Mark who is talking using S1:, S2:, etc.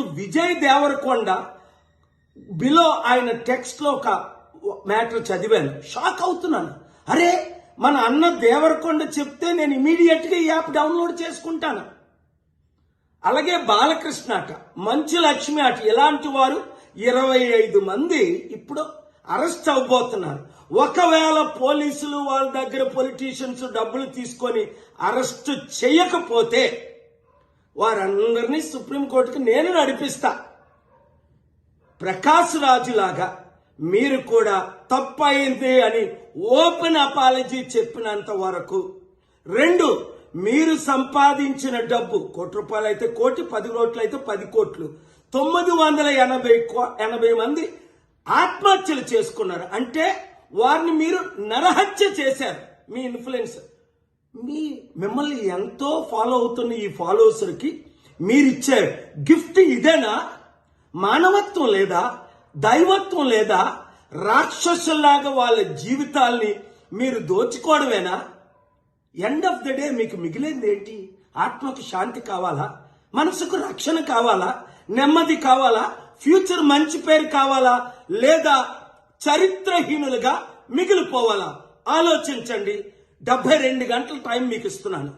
S1: ఇప్పుడు విజయ్ దేవరకొండ బిలో ఆయన టెక్స్ట్ లో ఒక మ్యాటర్ చదివాను, షాక్ అవుతున్నాను. అరే, మన అన్న దేవరకొండ చెప్తే నేను ఇమీడియట్ గా ఈ యాప్ డౌన్లోడ్ చేసుకుంటాను. అలాగే బాలకృష్ణ అట, మంచు లక్ష్మి అట, ఇలాంటి వారు 25 మంది ఇప్పుడు అరెస్ట్ అవబోతున్నారు. ఒకవేళ పోలీసులు వాళ్ళ దగ్గర పొలిటీషియన్స్ డబ్బులు తీసుకొని అరెస్ట్ చేయకపోతే వారందరినీ సుప్రీంకోర్టుకి నేను నడిపిస్తా. ప్రకాష్ రాజు లాగా మీరు కూడా తప్పయింది అని ఓపెన్ అపాలజీ చెప్పినంత వరకు. 2, మీరు సంపాదించిన డబ్బు ₹1 అయితే 1 కోటి, 10 కోట్లు అయితే 10 కోట్లు, 980 మంది ఆత్మహత్యలు చేసుకున్నారు. అంటే వారిని మీరు నరహత్య చేశారు. మీ ఇన్ఫ్లుయెన్స్, మిమ్మల్ని ఎంతో ఫాలో అవుతున్న ఈ ఫాలోవర్స్కి మీరిచ్చే గిఫ్ట్ ఇదేనా? మానవత్వం లేదా? దైవత్వం లేదా? రాక్షసుల్లాగా వాళ్ళ జీవితాల్ని మీరు దోచుకోవడమేనా? ఎండ్ ఆఫ్ ద డే మీకు మిగిలింది ఏంటి? ఆత్మకు శాంతి కావాలా? మనసుకు రక్షణ కావాలా? నెమ్మది కావాలా? ఫ్యూచర్ మంచి పేరు కావాలా? లేదా చరిత్రహీనులుగా మిగిలిపోవాలా? ఆలోచించండి. 72 గంటల టైం మీకు ఇస్తున్నాను.